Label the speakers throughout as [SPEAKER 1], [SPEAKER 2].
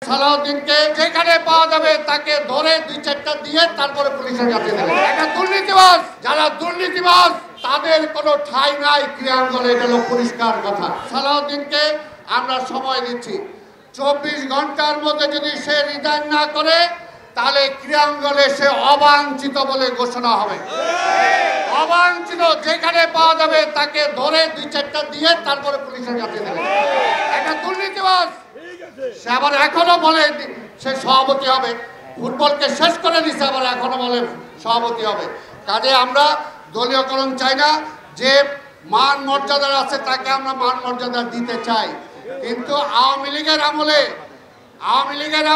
[SPEAKER 1] সালাউদ্দিনকে যেখানে পাওয়া যাবে তাকে ধরে দুই চারটা দিয়ে তারপরে পুলিশের কাছে দেবে। এটা দুর্নীতিবাজ, যারা দুর্নীতিবাজ তাদের কোনো ঠাঁই নাই ক্রিয়াঙ্গনে, এটা হলো পরিষ্কার কথা। সালাউদ্দিনকে আমরা সময় দিচ্ছি, 24 ঘন্টার মধ্যে যদি সে রিজাইন না করে তাহলে ক্রিয়াঙ্গনে সে অবাঞ্ছিত বলে ঘোষণা হবে। অবাঞ্ছিত, যেখানে পাওয়া যাবে তাকে ধরে দুই চারটা দিয়ে তারপরে পুলিশের কাছে দেবে। এটা দুর্নীতিবাজ। সে আবার এখনো বলে সে সভাপতি হবে, ফুটবলকে শেষ করে দিচ্ছে, আবার এখনো বলে সভাপতি হবে। কাজে আমরা দলীয়করণ চাই না, যে মান মর্যাদা আছে তাকে আমরা মান মর্যাদা দিতে চাই। কিন্তু আওয়ামী লীগের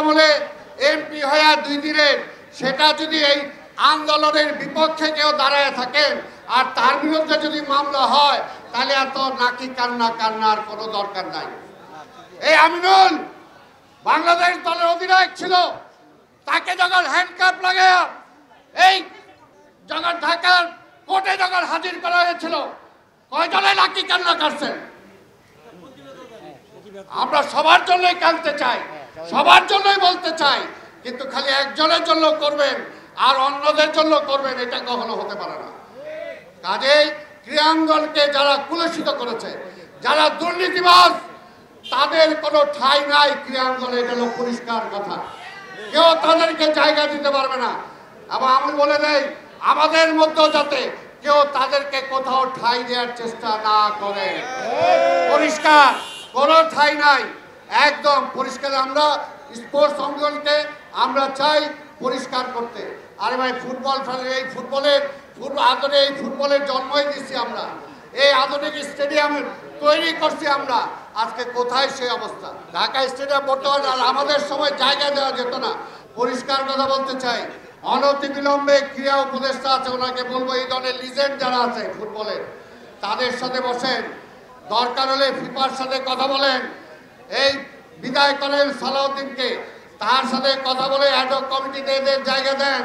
[SPEAKER 1] আমলে এমপি হয়ে 2 দিনের, সেটা যদি এই আন্দোলনের বিপক্ষে কেউ দাঁড়ায় থাকেন আর তার বিরুদ্ধে যদি মামলা হয় তাহলে এত নাকি কান্নার কোনো দরকার নাই। এই আমিনুল বাংলাদেশ দলের অধিনায়ক ছিল, তাকে যখন হ্যান্ডকাপ লাগায় এই যখন ঢাকার কোর্টে যখন হাজির করা হয়েছিল, কয়জনে নাকি কান্না কাটছেন? আমরা সবার জন্যই কাঁদতে চাই, সবার জন্যই বলতে চাই, কিন্তু খালি একজনের জন্য করবেন আর অন্যদের জন্য করবেন, এটা কখনো হতে পারে না। কাজেই ক্রিয়াঙ্গনকে যারা কুলুষিত করেছে, যারা দুর্নীতিবাজ, তাদের কোনো ঠাঁই নাই ক্রিয়াঙ্গনে, এটা হলো পরিষ্কার কথা। কেউ তাদেরকে জায়গা দিতে পারবে না। এবং আমি বলে দেই, আমাদের মধ্যেও যাতে কেউ তাদেরকে কোথাও ঠাঁই দেওয়ার চেষ্টা না করে। পরিষ্কার, কোনো ঠাঁই নাই, একদম পরিষ্কার। আমরা স্পোর্টস অঙ্গনকে আমরা চাই পরিষ্কার করতে। আরে ভাই, এই ফুটবলের জন্মই দিচ্ছি আমরা, এই আধুনিক স্টেডিয়াম তৈরি করছি আমরা। আজকে কোথায় সেই অবস্থা? ঢাকা স্টেডিয়াম বর্তমানে আর আমাদের সময় জায়গা দেওয়া যেত না। পরিষ্কার কথা বলতে চাই, অনতিবিলম্বে ক্রীড়া উপদেষ্টা আছে, ওনাকে বলবো এই ধরনের লিজেন্ড যারা আছে ফুটবলের, তাদের সাথে বসেন, দরকার হলে ফিফার সাথে কথা বলেন, এই বিদায় করেন সালাউদ্দিনকে, তার সাথে কথা বলে অ্যাডহক কমিটিতে এদের জায়গা দেন।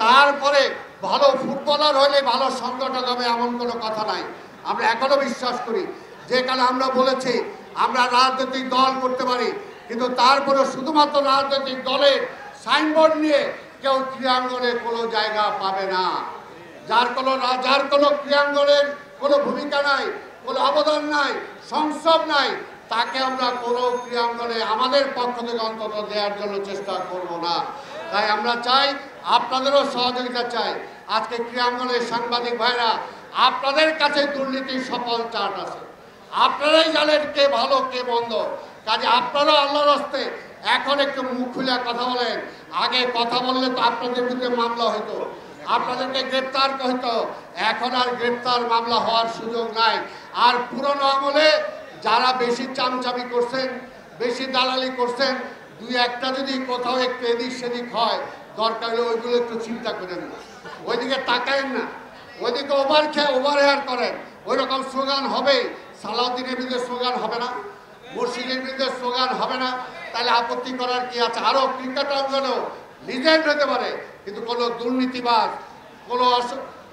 [SPEAKER 1] তারপরে ভালো ফুটবলার হলে ভালো সংগঠক হবে, এমন কোনো কথা নাই। আমরা এখনো বিশ্বাস করি, যেখানে আমরা বলেছি আমরা রাজনৈতিক দল করতে পারি, কিন্তু তারপরে শুধুমাত্র রাজনৈতিক দলের সাইনবোর্ড নিয়ে কেউ ক্রীড়াঙ্গনে কোনো জায়গা পাবে না। যার কোনো ক্রীড়াঙ্গনের কোনো ভূমিকা নাই, কোনো অবদান নাই, সংসব নাই, তাকে আমরা কোনো ক্রীড়াঙ্গনে আমাদের পক্ষ থেকে অন্তত দেওয়ার জন্য চেষ্টা করব না। তাই আমরা চাই, আপনাদেরও সহযোগিতা চাই। আজকে ক্রীড়াঙ্গনের সাংবাদিক ভাইরা, আপনাদের কাছে দুর্নীতির সফল চার্ট আছে, আপনারাই জানেন কে ভালো কে মন্দ। কাজে আপনারাও আল্লাহর হস্তে এখন একটু মুখ খুলে কথা বলেন। আগে কথা বললে তো আপনাদের বিরুদ্ধে মামলা হতো, আপনাদেরকে গ্রেপ্তার হতো, এখন আর গ্রেপ্তার মামলা হওয়ার সুযোগ নাই। আর পুরনো আমলে যারা বেশি চামচামি করছেন, বেশি দালালি করছেন, 2-1টা যদি কোথাও একটু এদিক সেদিক হয়, দরকার হলে ওইগুলো একটু চিন্তা করেন না, ওইদিকে তাকায়েন না, ওইদিকে ওভার হেয়ার করেন। ওই রকম স্লোগান হবে, সালাউদ্দিনের বিরুদ্ধে স্লোগান হবে না, মুর্শিদের বিরুদ্ধে স্লোগান হবে না, তাহলে আপত্তি করার কি আছে? আরও ক্রিকেট অঙ্গনেও লিজেন্ড হতে পারে, কিন্তু কোনো দুর্নীতিবাজ, কোনো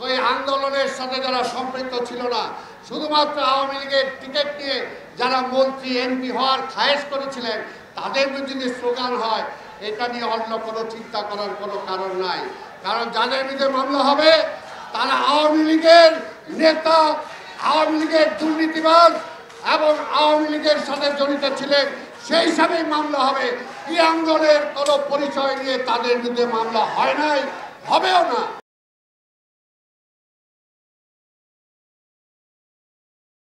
[SPEAKER 1] ওই আন্দোলনের সাথে যারা সম্পৃক্ত ছিল না, শুধুমাত্র আওয়ামী লীগের টিকিট নিয়ে যারা মন্ত্রী এমপি হওয়ার খায়েশ করেছিলেন, তাদের বিরুদ্ধে যদি স্লোগান হয়, এটা নিয়ে অন্য কোনো চিন্তা করার কোনো কারণ নাই। কারণ যাদের বিরুদ্ধে মামলা হবে তারা আওয়ামী লীগের নেতা, আওয়ামী লীগের দুর্নীতিবাজ এবং আওয়ামী লীগের সাথে জড়িত ছিলেন, সেই হিসাবেই মামলা হবে। ক্রীড়াঙ্গনের কোনো পরিচয় নিয়ে তাদের বিরুদ্ধে মামলা হয় নাই, হবেও না।